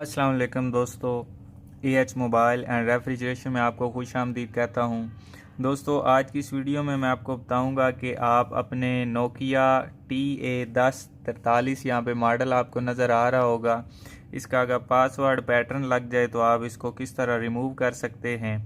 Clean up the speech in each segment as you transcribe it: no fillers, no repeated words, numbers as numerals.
अस्सलाम वालेकुम दोस्तों, एएच मोबाइल एंड रेफ्रिजरेशन में आपको खुश आमदीद कहता हूँ। दोस्तों, आज की इस वीडियो में मैं आपको बताऊँगा कि आप अपने नोकिया TA1043 यहाँ पे मॉडल आपको नज़र आ रहा होगा, इसका अगर पासवर्ड पैटर्न लग जाए तो आप इसको किस तरह रिमूव कर सकते हैं।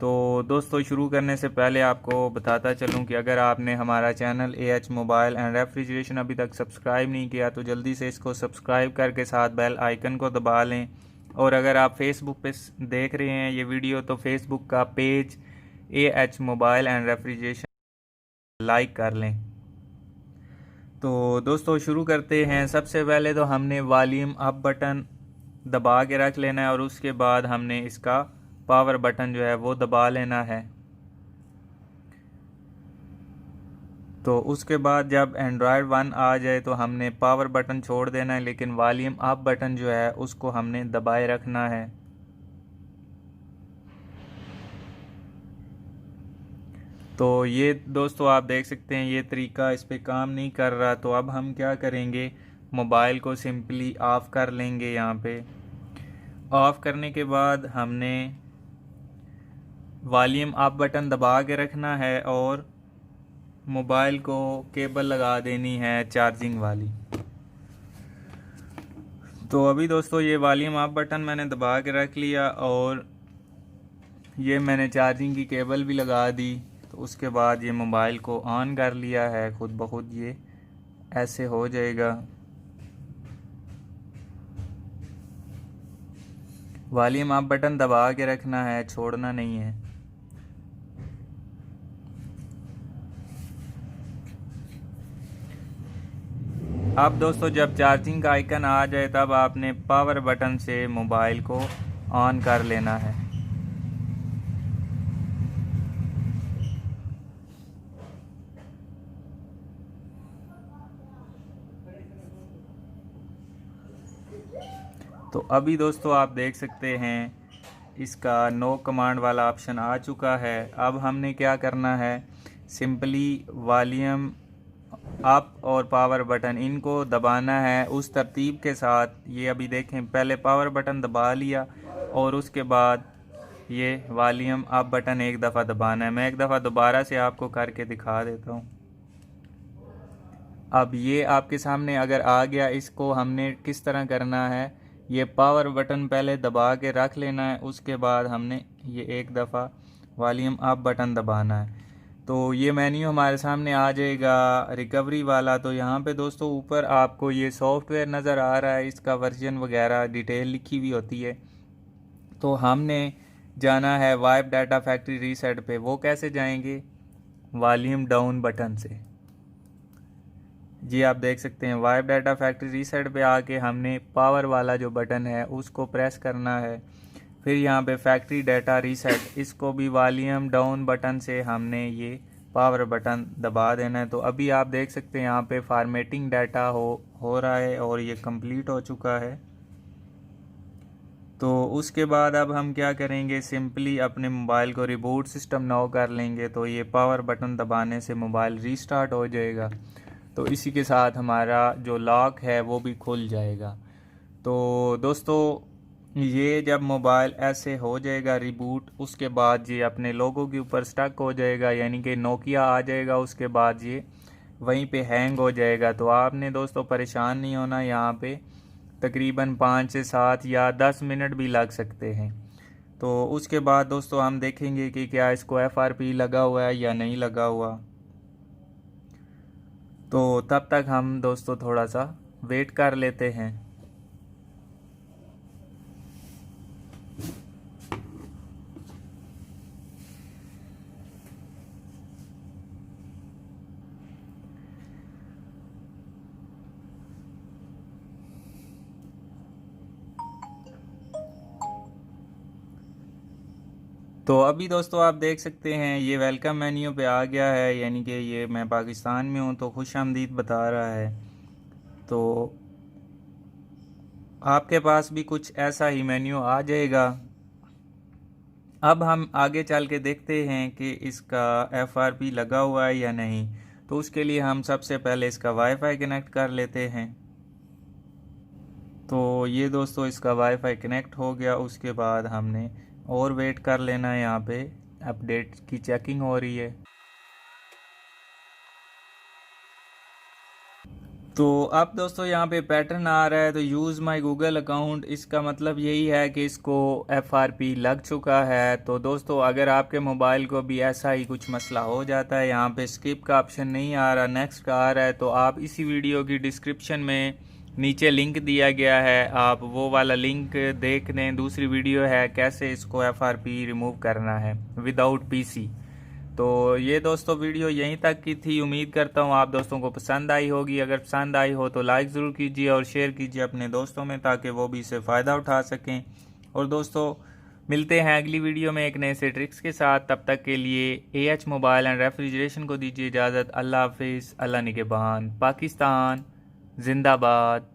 तो दोस्तों, शुरू करने से पहले आपको बताता चलूं कि अगर आपने हमारा channel AH mobile and refrigeration अभी तक सब्सक्राइब नहीं किया तो जल्दी से इसको सब्सक्राइब करके साथ बेल आइकन को दबा लें। और अगर आप फेसबुक पे देख रहे हैं ये वीडियो तो फेसबुक का page AH mobile and refrigeration like कर लें। तो दोस्तों, शुरू करते हैं। सबसे पहले तो हमने वॉल्यूम अप बटन दबा के रख लेना है और उसके बाद हमने इसका पावर बटन जो है वो दबा लेना है। तो उसके बाद जब एंड्रॉयड 1 आ जाए तो हमने पावर बटन छोड़ देना है, लेकिन वॉल्यूम अप बटन जो है उसको हमने दबाए रखना है। तो ये दोस्तों आप देख सकते हैं ये तरीका इस पे काम नहीं कर रहा, तो अब हम क्या करेंगे, मोबाइल को सिंपली ऑफ़ कर लेंगे। यहाँ पे ऑफ़ करने के बाद हमने वॉल्यूम अप बटन दबा के रखना है और मोबाइल को केबल लगा देनी है चार्जिंग वाली। तो अभी दोस्तों ये वॉल्यूम अप बटन मैंने दबा के रख लिया और ये मैंने चार्जिंग की केबल भी लगा दी। तो उसके बाद ये मोबाइल को ऑन कर लिया है, खुद ब खुद ये ऐसे हो जाएगा। वॉल्यूम अप बटन दबा के रखना है, छोड़ना नहीं है। अब दोस्तों जब चार्जिंग का आइकन आ जाए तब आपने पावर बटन से मोबाइल को ऑन कर लेना है। तो अभी दोस्तों आप देख सकते हैं इसका नो कमांड वाला ऑप्शन आ चुका है। अब हमने क्या करना है, सिंपली वॉल्यूम अप और पावर बटन इनको दबाना है उस तरतीब के साथ। ये अभी देखें, पहले पावर बटन दबा लिया और उसके बाद ये वॉल्यूम अप बटन एक दफ़ा दबाना है। मैं एक दफ़ा दोबारा से आपको करके दिखा देता हूँ। अब ये आपके सामने अगर आ गया, इसको हमने किस तरह करना है, ये पावर बटन पहले दबा के रख लेना है, उसके बाद हमने ये एक दफ़ा वॉल्यूम अप बटन दबाना है। तो ये मेन्यू हमारे सामने आ जाएगा रिकवरी वाला। तो यहाँ पे दोस्तों ऊपर आपको ये सॉफ्टवेयर नज़र आ रहा है, इसका वर्जन वगैरह डिटेल लिखी हुई होती है। तो हमने जाना है वाइप डाटा फैक्ट्री रीसेट पे। वो कैसे जाएंगे, वॉल्यूम डाउन बटन से। जी आप देख सकते हैं वाइप डाटा फैक्ट्री रीसेट पे आके हमने पावर वाला जो बटन है उसको प्रेस करना है। फिर यहाँ पे फैक्ट्री डाटा रीसेट, इसको भी वॉल्यूम डाउन बटन से हमने ये पावर बटन दबा देना है। तो अभी आप देख सकते हैं यहाँ पे फॉर्मेटिंग डाटा हो रहा है और ये कंप्लीट हो चुका है। तो उसके बाद अब हम क्या करेंगे, सिंपली अपने मोबाइल को रिबूट सिस्टम नाउ कर लेंगे। तो ये पावर बटन दबाने से मोबाइल रीस्टार्ट हो जाएगा। तो इसी के साथ हमारा जो लॉक है वो भी खुल जाएगा। तो दोस्तों ये जब मोबाइल ऐसे हो जाएगा रिबूट, उसके बाद ये अपने लोगों के ऊपर स्टक हो जाएगा, यानी कि नोकिया आ जाएगा। उसके बाद ये वहीं पे हैंग हो जाएगा। तो आपने दोस्तों परेशान नहीं होना, यहाँ पे तकरीबन 5 से 7 या 10 मिनट भी लग सकते हैं। तो उसके बाद दोस्तों हम देखेंगे कि क्या इसको FRP लगा हुआ है या नहीं लगा हुआ। तो तब तक हम दोस्तों थोड़ा सा वेट कर लेते हैं। तो अभी दोस्तों आप देख सकते हैं ये वेलकम मेन्यू पे आ गया है, यानी कि ये मैं पाकिस्तान में हूँ तो खुश आमदीद बता रहा है। तो आपके पास भी कुछ ऐसा ही मेन्यू आ जाएगा। अब हम आगे चल के देखते हैं कि इसका FRP लगा हुआ है या नहीं। तो उसके लिए हम सबसे पहले इसका वाईफाई कनेक्ट कर लेते हैं। तो ये दोस्तों इसका वाईफाई कनेक्ट हो गया। उसके बाद हमने और वेट कर लेना है, यहाँ पे अपडेट की चेकिंग हो रही है। तो अब दोस्तों यहाँ पे पैटर्न आ रहा है, तो यूज़ माय गूगल अकाउंट, इसका मतलब यही है कि इसको FRP लग चुका है। तो दोस्तों अगर आपके मोबाइल को भी ऐसा ही कुछ मसला हो जाता है, यहाँ पे स्किप का ऑप्शन नहीं आ रहा, नेक्स्ट का आ रहा है, तो आप इसी वीडियो की डिस्क्रिप्शन में नीचे लिंक दिया गया है, आप वो वाला लिंक देख लें। दूसरी वीडियो है कैसे इसको FRP रिमूव करना है विदाउट PC। तो ये दोस्तों वीडियो यहीं तक की थी। उम्मीद करता हूँ आप दोस्तों को पसंद आई होगी। अगर पसंद आई हो तो लाइक ज़रूर कीजिए और शेयर कीजिए अपने दोस्तों में, ताकि वो भी इससे फ़ायदा उठा सकें। और दोस्तों मिलते हैं अगली वीडियो में एक नए से ट्रिक्स के साथ। तब तक के लिए AH मोबाइल एंड रेफ्रिजरेशन को दीजिए इजाज़त। अल्लाह हाफिज़, अल्लाह निगहबान, पाकिस्तान जिंदाबाद।